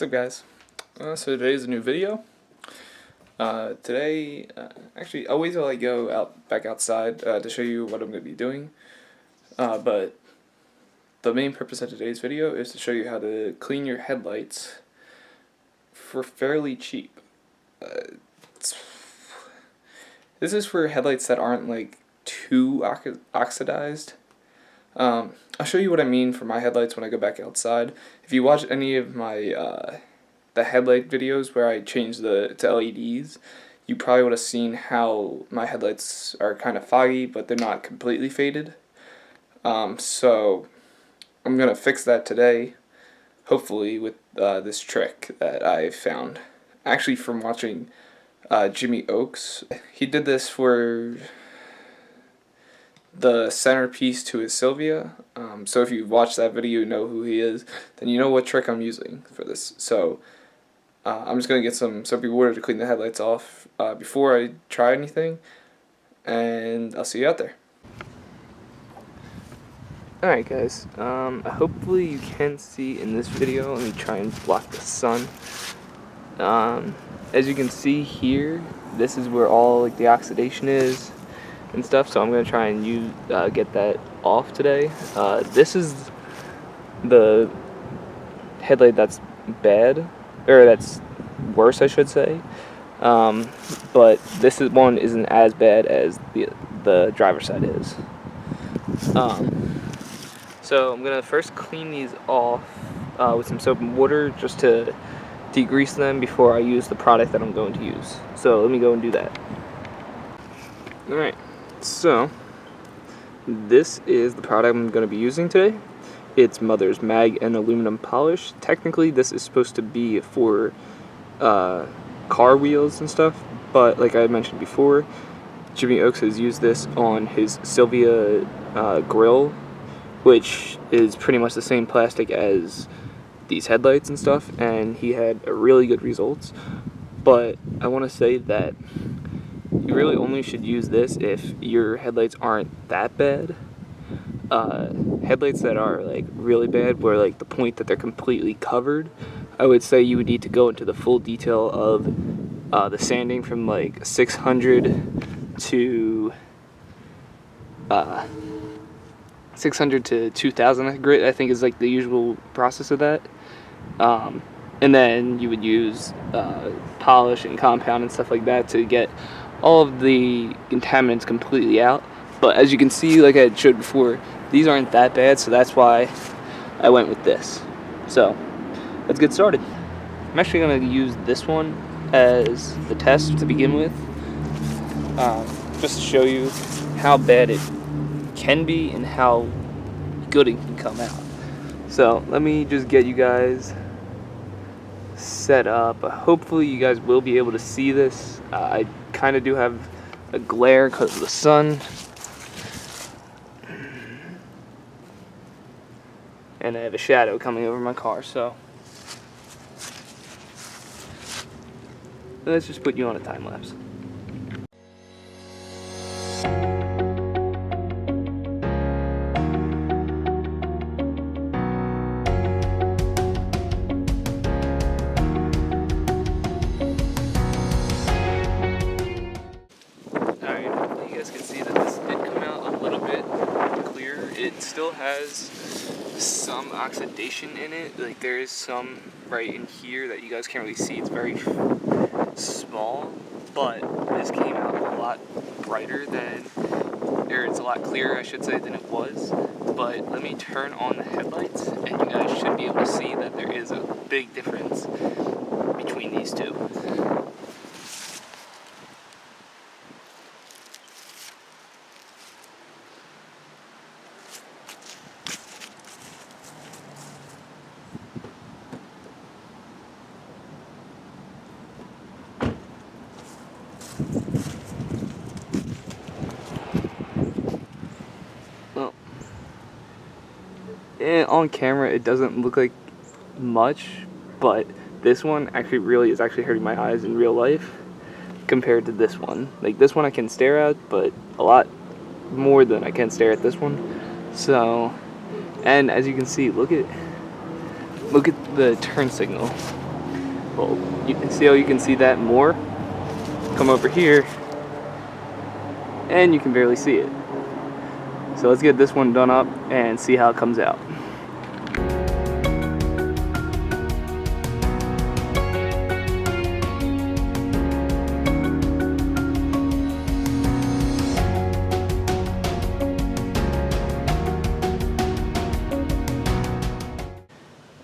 What's up, guys? So today's a new video. Actually, I'll wait till I go back outside to show you what I'm going to be doing. But the main purpose of today's video is to show you how to clean your headlights for fairly cheap. This is for headlights that aren't like too oxidized. I'll show you what I mean for my headlights when I go back outside. If you watch any of my the headlight videos where I change to LEDs, you probably would have seen how my headlights are kind of foggy, but they're not completely faded. So I'm gonna fix that today, hopefully with this trick that I found, actually from watching Jimmy Oaks. He did this for the centerpiece to his Silvia. So if you've watched that video, you know who he is, then you know what trick I'm using for this. So I'm just going to get some soapy water to clean the headlights off before I try anything, and I'll see you out there. Alright guys, hopefully you can see in this video. Let me try and block the sun. As you can see here, this is where all like the oxidation is and stuff, so I'm going to try and get that off today. This is the headlight that's bad, or that's worse I should say, but this one isn't as bad as the driver's side is. So I'm going to first clean these off with some soap and water just to degrease them before I use the product that I'm going to use. So let me go and do that. Alright, so this is the product I'm going to be using today. It's Mother's Mag and Aluminum Polish. Technically this is supposed to be for car wheels and stuff, but like I mentioned before, Jimmy Oaks has used this on his Silvia grill, which is pretty much the same plastic as these headlights and stuff, and he had really good results. But I want to say that you really only should use this if your headlights aren't that bad. Headlights that are like really bad, where like the point that they're completely covered, I would say you would need to go into the full detail of the sanding from like 600 to 2000 grit, I think is like the usual process of that. And then you would use polish and compound and stuff like that to get all of the contaminants completely out. But as you can see, like I showed before, these aren't that bad, so that's why I went with this. So let's get started. I'm actually going to use this one as the test to begin with, just to show you how bad it can be and how good it can come out. So let me just get you guys set up. Hopefully you guys will be able to see this. I kind of do have a glare because of the sun, and I have a shadow coming over my car, so let's just put you on a time lapse. It still has some oxidation in it. Like there is some right in here that you guys can't really see. It's very small, but this came out a lot brighter than, or it's a lot clearer I should say, than it was. But let me turn on the headlights and you guys should be able to see that there is a big difference between these two. Well, on camera it doesn't look like much, but this one actually really is actually hurting my eyes in real life compared to this one. Like this one I can stare at, but a lot more than I can stare at this one. So, and as you can see, look at the turn signal. Well, you can see how you can see that more. Come over here, and you can barely see it. So let's get this one done up and see how it comes out.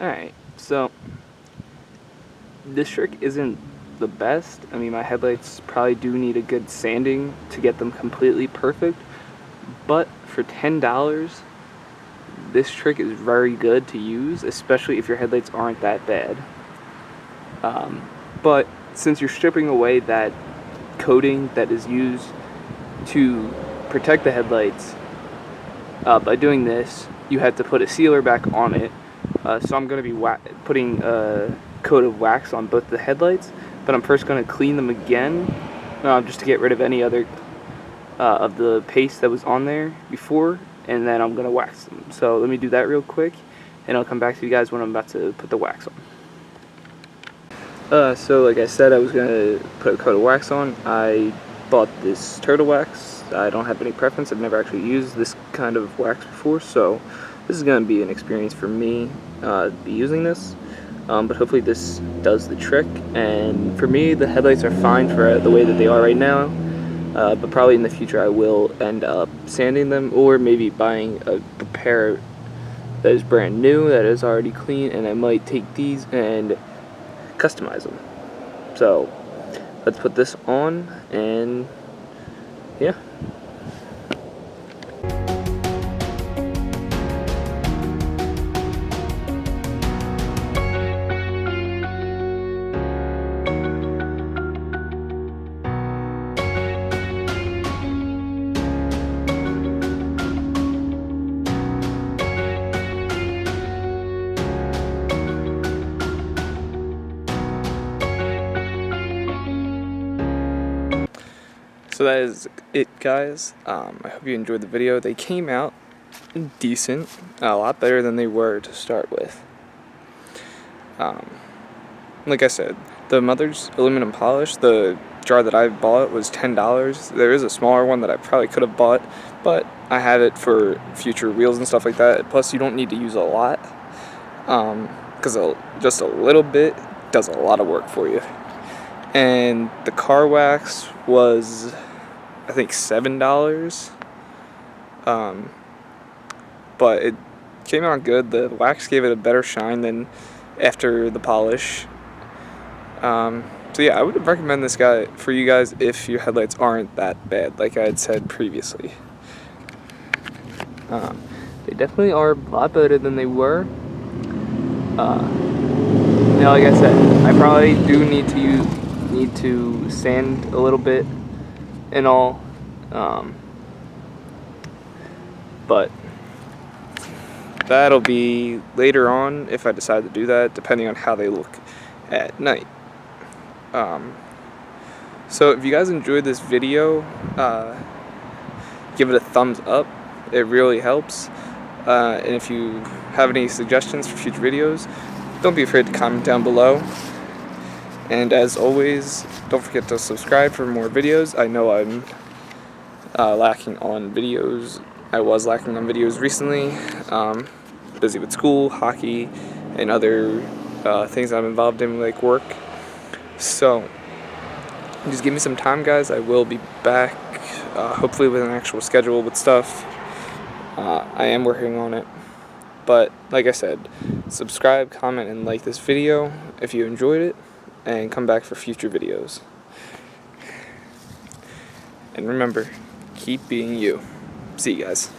Alright, so this trick isn't the best. I mean, my headlights probably do need a good sanding to get them completely perfect, but for $10, this trick is very good to use, especially if your headlights aren't that bad. But since you're stripping away that coating that is used to protect the headlights, by doing this, you have to put a sealer back on it. So I'm going to be putting a coat of wax on both the headlights, but I'm first going to clean them again, just to get rid of any other of the paste that was on there before, and then I'm going to wax them. So let me do that real quick, and I'll come back to you guys when I'm about to put the wax on. So like I said, I was going to put a coat of wax on. I bought this turtle wax. I don't have any preference. I've never actually used this kind of wax before, so this is going to be an experience for me to be using this. But hopefully this does the trick, and for me the headlights are fine for the way that they are right now, but probably in the future I will end up sanding them, or maybe buying a pair that is brand new, that is already clean, and I might take these and customize them. So let's put this on, and yeah. So that is it, guys. I hope you enjoyed the video. They came out decent, a lot better than they were to start with. Like I said, the Mother's aluminum polish, the jar that I bought was $10. There is a smaller one that I probably could have bought, but I have it for future wheels and stuff like that. Plus, you don't need to use a lot, because just a little bit does a lot of work for you. And the car wax was, I think, $7. But it came out good. The wax gave it a better shine than after the polish. So yeah, I would recommend this guy for you guys if your headlights aren't that bad, like I had said previously. They definitely are a lot better than they were. Now, like I said, I probably do need to sand a little bit and all, but that'll be later on if I decide to do that, depending on how they look at night. So if you guys enjoyed this video, give it a thumbs up. It really helps. And if you have any suggestions for future videos, don't be afraid to comment down below. And as always, don't forget to subscribe for more videos. I know I'm lacking on videos. I was lacking on videos recently. Busy with school, hockey, and other things I'm involved in, like work. So just give me some time, guys. I will be back, hopefully with an actual schedule with stuff. I am working on it. But like I said, subscribe, comment, and like this video if you enjoyed it, and come back for future videos. And remember, keep being you. See you guys.